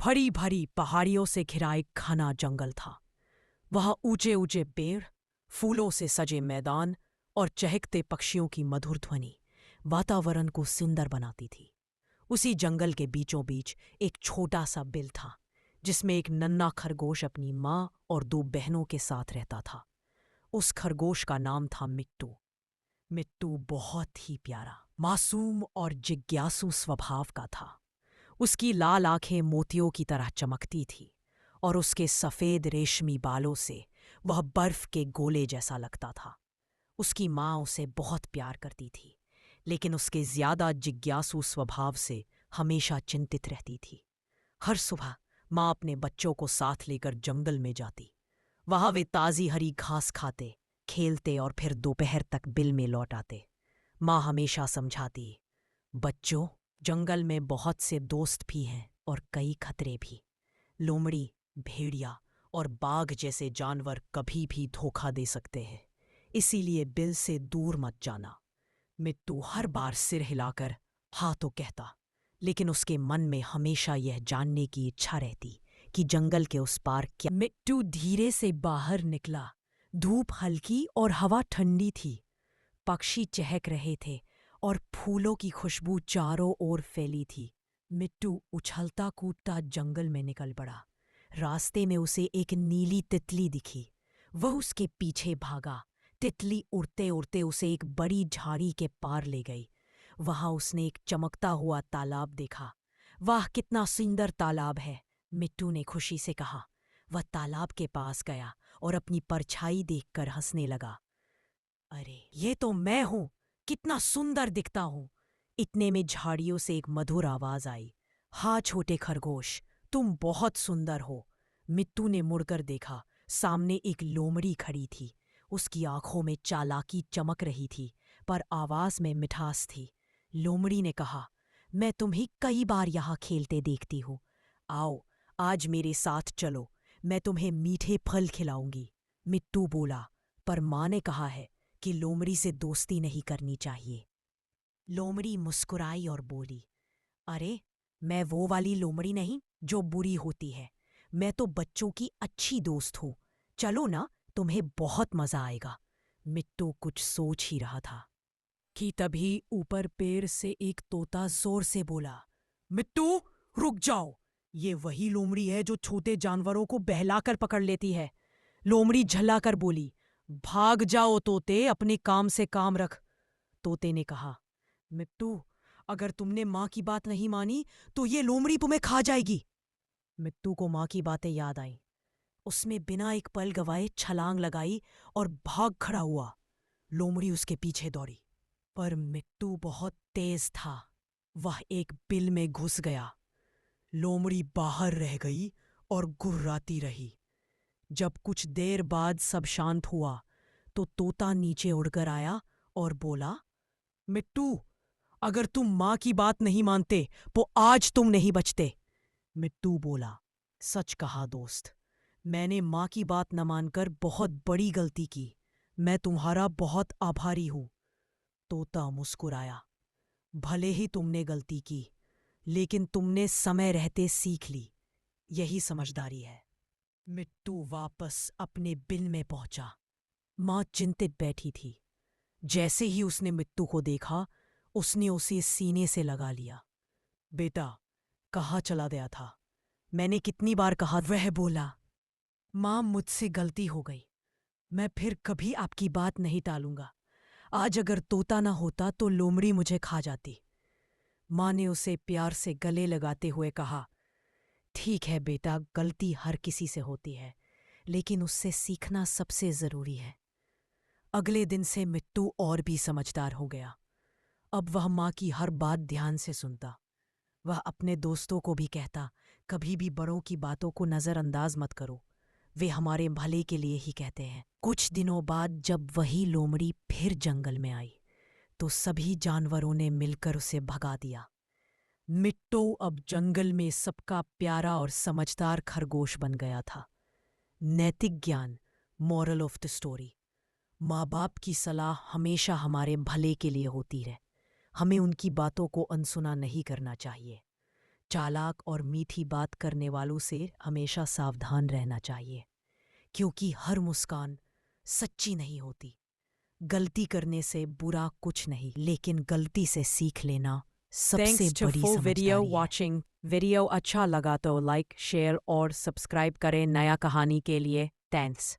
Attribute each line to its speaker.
Speaker 1: भरी भरी पहाड़ियों से घिरा एक घना जंगल था। वहां ऊंचे ऊंचे पेड़, फूलों से सजे मैदान और चहकते पक्षियों की मधुर ध्वनि वातावरण को सुंदर बनाती थी। उसी जंगल के बीचों बीच एक छोटा सा बिल था, जिसमें एक नन्हा खरगोश अपनी माँ और दो बहनों के साथ रहता था। उस खरगोश का नाम था मिट्टू। मिट्टू बहुत ही प्यारा, मासूम और जिज्ञासु स्वभाव का था। उसकी लाल आंखें मोतियों की तरह चमकती थी और उसके सफेद रेशमी बालों से वह बर्फ के गोले जैसा लगता था। उसकी माँ उसे बहुत प्यार करती थी, लेकिन उसके ज्यादा जिज्ञासु स्वभाव से हमेशा चिंतित रहती थी। हर सुबह माँ अपने बच्चों को साथ लेकर जंगल में जाती। वहां वे ताजी हरी घास खाते, खेलते और फिर दोपहर तक बिल में लौट आते। माँ हमेशा समझाती, बच्चों, जंगल में बहुत से दोस्त भी हैं और कई खतरे भी। लोमड़ी, भेड़िया और बाघ जैसे जानवर कभी भी धोखा दे सकते हैं, इसीलिए बिल से दूर मत जाना। मिट्टू हर बार सिर हिलाकर हाँ तो कहता, लेकिन उसके मन में हमेशा यह जानने की इच्छा रहती कि जंगल के उस पार क्या। मिट्टू धीरे से बाहर निकला। धूप हल्की और हवा ठंडी थी। पक्षी चहक रहे थे और फूलों की खुशबू चारों ओर फैली थी। मिट्टू उछलता कूदता जंगल में निकल पड़ा। रास्ते में उसे एक नीली तितली दिखी। वह उसके पीछे भागा। तितली उड़ते उड़ते उसे एक बड़ी झाड़ी के पार ले गई। वहां उसने एक चमकता हुआ तालाब देखा। वाह, कितना सुंदर तालाब है, मिट्टू ने खुशी से कहा। वह तालाब के पास गया और अपनी परछाई देखकर हंसने लगा। अरे, ये तो मैं हूं, कितना सुंदर दिखता हूं। इतने में झाड़ियों से एक मधुर आवाज आई। हाँ छोटे खरगोश, तुम बहुत सुंदर हो। मिट्टू ने मुड़कर देखा। सामने एक लोमड़ी खड़ी थी। उसकी आंखों में चालाकी चमक रही थी, पर आवाज में मिठास थी। लोमड़ी ने कहा, मैं तुम्हें कई बार यहाँ खेलते देखती हूँ। आओ, आज मेरे साथ चलो, मैं तुम्हें मीठे फल खिलाऊंगी। मिट्टू बोला, पर माँ ने कहा है कि लोमड़ी से दोस्ती नहीं करनी चाहिए। लोमड़ी मुस्कुराई और बोली, अरे, मैं वो वाली लोमड़ी नहीं जो बुरी होती है। मैं तो बच्चों की अच्छी दोस्त हूँ। चलो ना, तुम्हें बहुत मजा आएगा। मिट्टू कुछ सोच ही रहा था कि तभी ऊपर पेड़ से एक तोता जोर से बोला, मिट्टू, रुक जाओ। ये वही लोमड़ी है जो छोटे जानवरों को बहलाकर पकड़ लेती है। लोमड़ी झल्लाकर बोली, भाग जाओ तोते, अपने काम से काम रख। तोते ने कहा, मिट्टू, अगर तुमने माँ की बात नहीं मानी तो ये लोमड़ी तुम्हें खा जाएगी। मिट्टू को माँ की बातें याद आईं। उसने बिना एक पल गवाए छलांग लगाई और भाग खड़ा हुआ। लोमड़ी उसके पीछे दौड़ी, पर मिट्टू बहुत तेज था। वह एक बिल में घुस गया। लोमड़ी बाहर रह गई और गुर्राती रही। जब कुछ देर बाद सब शांत हुआ तो तोता नीचे उड़कर आया और बोला, मिट्टू, अगर तुम माँ की बात नहीं मानते तो आज तुम नहीं बचते। मिट्टू बोला, सच कहा दोस्त, मैंने माँ की बात न मानकर बहुत बड़ी गलती की। मैं तुम्हारा बहुत आभारी हूं। तोता मुस्कुराया, भले ही तुमने गलती की, लेकिन तुमने समय रहते सीख ली। यही समझदारी है। मिट्टू वापस अपने बिल में पहुंचा। माँ चिंतित बैठी थी। जैसे ही उसने मिट्टू को देखा, उसने उसे सीने से लगा लिया। बेटा, कहाँ चला गया था? मैंने कितनी बार कहा। वह बोला, माँ, मुझसे गलती हो गई। मैं फिर कभी आपकी बात नहीं टालूंगा। आज अगर तोता ना होता तो लोमड़ी मुझे खा जाती। माँ ने उसे प्यार से गले लगाते हुए कहा, ठीक है बेटा, गलती हर किसी से होती है, लेकिन उससे सीखना सबसे जरूरी है। अगले दिन से मिट्टू और भी समझदार हो गया। अब वह माँ की हर बात ध्यान से सुनता। वह अपने दोस्तों को भी कहता, कभी भी बड़ों की बातों को नज़रअंदाज मत करो, वे हमारे भले के लिए ही कहते हैं। कुछ दिनों बाद जब वही लोमड़ी फिर जंगल में आई तो सभी जानवरों ने मिलकर उसे भगा दिया। मिट्टू अब जंगल में सबका प्यारा और समझदार खरगोश बन गया था। नैतिक ज्ञान, मॉरल ऑफ द स्टोरी, माँ बाप की सलाह हमेशा हमारे भले के लिए होती है। हमें उनकी बातों को अनसुना नहीं करना चाहिए। चालाक और मीठी बात करने वालों से हमेशा सावधान रहना चाहिए, क्योंकि हर मुस्कान सच्ची नहीं होती। गलती करने से बुरा कुछ नहीं, लेकिन गलती से सीख लेना सबसे
Speaker 2: Thanks to
Speaker 1: बड़ी
Speaker 2: full video
Speaker 1: समझदारी है।
Speaker 2: watching. वीडियो अच्छा लगा तो लाइक शेयर और सब्सक्राइब करें नया कहानी के लिए। थैंक्स।